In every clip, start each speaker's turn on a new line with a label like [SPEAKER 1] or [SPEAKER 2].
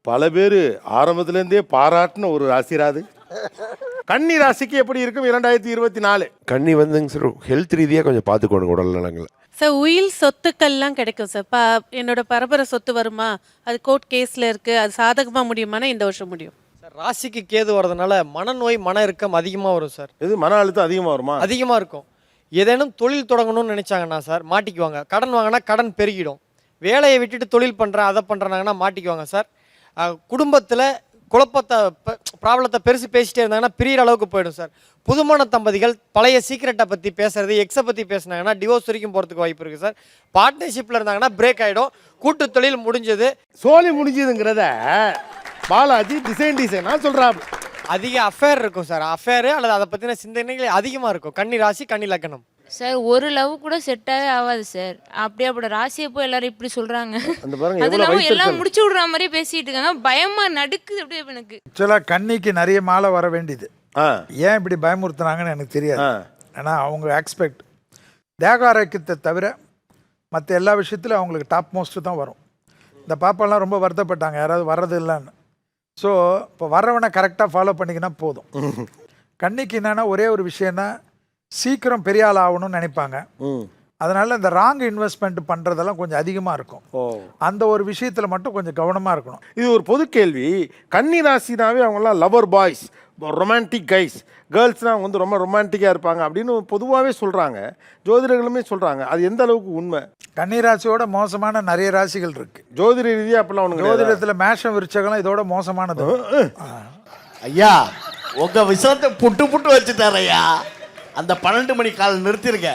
[SPEAKER 1] பல பேர் ஆரம்பத்துலேருந்தே பாராட்டின ஒரு ராசிராது. கன்னி ராசிக்கு எப்படி இருக்கும் 2024?
[SPEAKER 2] கன்னி வந்துங்க சார், ஹெல்த் ரீதியாக கொஞ்சம் பார்த்துக்கணும் உடல் நலங்களை.
[SPEAKER 3] சார் உயில் சொத்துக்கள்லாம் கிடைக்கும் சார். என்னோட பரம்பரை சொத்து வருமா, அது கோர்ட் கேஸில் இருக்குது, அது சாதகமாக முடியுமானா இந்த வருஷம் முடியும்
[SPEAKER 4] சார். ராசிக்கு கேது வரதுனால மனநோய் மன இறுக்கம் அதிகமாக வரும் சார்.
[SPEAKER 1] இது மன அழுத்தம் அதிகமாக வருமா?
[SPEAKER 4] அதிகமாக இருக்கும். ஏதேனும் தொழில் தொடங்கணும்னு நினச்சாங்கன்னா சார் மாட்டிக்குவாங்க. கடன் வாங்கினா கடன் பெருகிடும். வேலையை விட்டுட்டு தொழில் பண்ணுறேன் அதை பண்ணுறாங்கன்னா மாட்டிக்குவாங்க சார். குடும்பத்தில் குழப்பத்தை ப்ராப்ளத்தை பெருசு பேசிட்டே இருந்தாங்கன்னா பிரியிற அளவுக்கு போயிடும் சார். புதுமான தம்பதிகள் பழைய சீக்கிரட்டை பற்றி பேசுறது, எக்ஸை பற்றி பேசினாங்கன்னா டிவோர்ஸ் வரைக்கும் போகிறதுக்கு வாய்ப்பு இருக்குது சார். பார்ட்னர்ஷிப்பில் இருந்தாங்கன்னா பிரேக் ஆகிடும். கூட்டு தொழில் முடிஞ்சது,
[SPEAKER 1] சோழி முடிஞ்சதுங்கிறத பாலாஜி டிசைனாக சொல்கிறாரு.
[SPEAKER 4] அதிக அஃபேர் இருக்கும் சார். அஃபேரு அல்லது அதை பற்றின சிந்தனைகள் அதிகமாக இருக்கும். கன்னி ராசி கன்னி லக்னம்
[SPEAKER 5] சார். ஒரு லவ் கூட செட்டாகவே ஆகாது சார். அப்படியே அப்படி ராசியை போய் எல்லாரும் இப்படி சொல்றாங்க. அது இல்லாம எல்லாம் முடிச்சு விடுற மாதிரி பேசிட்டு இருக்காங்க. பயமா நடுக்குது அப்படியே எனக்கு.
[SPEAKER 6] ஆக்சுவலாக கன்னிக்கு நிறைய மாலை வர வேண்டியது. ஏன் இப்படி பயமுறுத்துனாங்கன்னு எனக்கு தெரியாது. ஏன்னா அவங்க எக்ஸ்பெக்ட் தேக ஆரோக்கியத்தை தவிர மற்ற எல்லா விஷயத்துலையும் அவங்களுக்கு டாப் மோஸ்ட்டு தான் வரும். இந்த பாப்பாலாம் ரொம்ப வருத்தப்பட்டாங்க யாராவது வர்றது இல்லைன்னு. ஸோ இப்போ வர்றவனை கரெக்டாக ஃபாலோ பண்ணிக்கினா போதும். கன்னிக்கு என்னென்னா ஒரே ஒரு விஷயம்னா சீக்கிரம் பெரிய ஆள் ஆகணும்னு நினைப்பாங்க. அதனால இந்த ராங் இன்வெஸ்ட்மெண்ட் பண்ணுறதெல்லாம் கொஞ்சம் அதிகமாக இருக்கும். அந்த ஒரு விஷயத்தில் மட்டும் கொஞ்சம் கவனமாக இருக்கணும்.
[SPEAKER 1] இது ஒரு பொது கேள்வி. கன்னி ராசினாவே அவங்களாம் லவர் பாய்ஸ், ரொமான்டிக் கைஸ், கேர்ள்ஸ்னால் அவங்க வந்து ரொம்ப ரொமான்டிக்காக இருப்பாங்க அப்படின்னு பொதுவாகவே சொல்கிறாங்க. ஜோதிடர்களுமே சொல்கிறாங்க. அது எந்த அளவுக்கு உண்மை?
[SPEAKER 6] கன்னி ராசியோட மோசமான நிறைய ராசிகள் இருக்குது.
[SPEAKER 1] ஜோதிட ரீதியாக அப்படிலாம் ஒன்று
[SPEAKER 6] ஜோதிடத்தில் மேஷம் விருச்சகம்லாம் இதோட மோசமானது.
[SPEAKER 7] ஐயா உங்கள் விஷயத்தை புட்டு வச்சுட்டார் ஐயா. அந்த 12 மணி கால் நிறுத்திருக்க.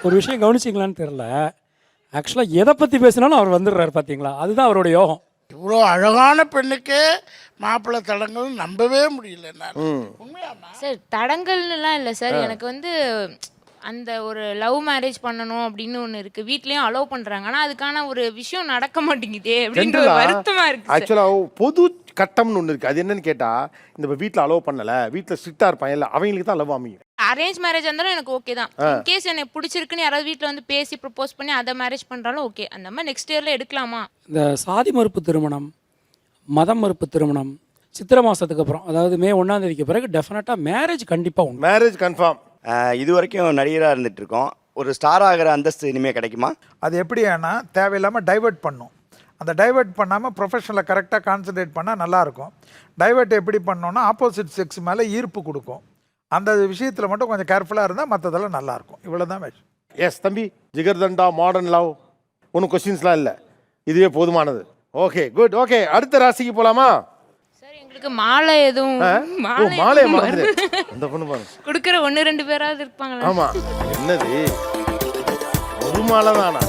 [SPEAKER 8] ஒரு விஷயம் கவனிச்சிங்களான்னு தெரில. ஆக்சுவலாக எதை பற்றி பேசினாலும் அவர் வந்துடுறாரு பார்த்தீங்களா, அதுதான் அவரோட யோகம்.
[SPEAKER 9] இவ்வளோ அழகான பெண்ணுக்கு மாப்பிள்ளை தடங்கள் நம்பவே முடியல.
[SPEAKER 5] சார் தடங்கள்லாம் இல்லை சார். எனக்கு வந்து அந்த ஒரு லவ் மேரேஜ் பண்ணணும் அப்படின்னு ஒன்று இருக்குது. வீட்லேயும் அலோவ் பண்ணுறாங்க. ஆனால் அதுக்கான ஒரு விஷயம் நடக்க மாட்டேங்குதே அப்படின்ற ஒரு வருத்தமாக இருக்குது.
[SPEAKER 1] ஆக்சுவலாக பொது கட்டம்னு ஒன்று இருக்குது. அது என்னன்னு கேட்டால், இந்த வீட்டில் அலோவ் பண்ணலை, வீட்டில் ஸ்ட்ரிக்டாக இருப்பாங்க இல்லை, அவங்களுக்கு தான் லவ் அமையும்.
[SPEAKER 5] அரேஞ்ச் மேரேஜ் இருந்தாலும் எனக்கு ஓகே தான். இன்கேஸ் எனக்கு பிடிச்சிருக்குன்னு யாராவது வீட்டில் வந்து பேசி ப்ரப்போஸ் பண்ணி அதை மேரேஜ் பண்ணுறாலும் ஓகே. அந்த மாதிரி நெக்ஸ்ட் இயரில் எடுக்கலாமா?
[SPEAKER 8] இந்த சாதி மறுப்பு திருமணம், மதம் மறுப்பு திருமணம் சித்திரை மாதத்துக்கு அப்புறம், அதாவது மே 1ஆம் தேதிக்கு பிறகு டெஃபினட்டாக மேரேஜ் கண்டிப்பாக உண்டு.
[SPEAKER 1] Marriage confirm.
[SPEAKER 10] இது வரைக்கும் நடிகராக இருந்துட்டு இருக்கோம். ஒரு ஸ்டார் ஆகிற அந்தஸ்து இனிமேல் கிடைக்குமா?
[SPEAKER 6] அது எப்படின்னா தேவையில்லாமல் டைவெர்ட் பண்ணும். அந்த டைவெர்ட் பண்ணாமல் ப்ரொஃபஷனில் கரெக்டாக கான்சன்ட்ரேட் பண்ணால் நல்லாயிருக்கும். டைவெர்ட் எப்படி பண்ணோன்னா ஆப்போசிட் செக்ஸ் மேலே ஈர்ப்பு கொடுக்கும். அந்த விஷயத்தில் மட்டும் கொஞ்சம் கேர்ஃபுல்லாக இருந்தால் மற்றதெல்லாம் நல்லாயிருக்கும். இவ்வளோ தான் விஷயம்.
[SPEAKER 1] எஸ் தம்பி, ஜிகர்தண்டா மாடர்ன் லவ் ஒன்றும் கொஸ்டின்ஸ்லாம் இல்லை, இதுவே போதுமானது. Okay good. ஓகே, அடுத்த ராசிக்கு போகலாமா?
[SPEAKER 5] சார் எங்களுக்கு மாலை எதுவும்
[SPEAKER 1] மாலையை மறந்து அந்த பொண்ணு பாருங்க
[SPEAKER 5] கொடுக்குற 1-2 பேராவது இருப்பாங்களா?
[SPEAKER 1] ஆமாம். என்னது ஒரு மாலை தானா?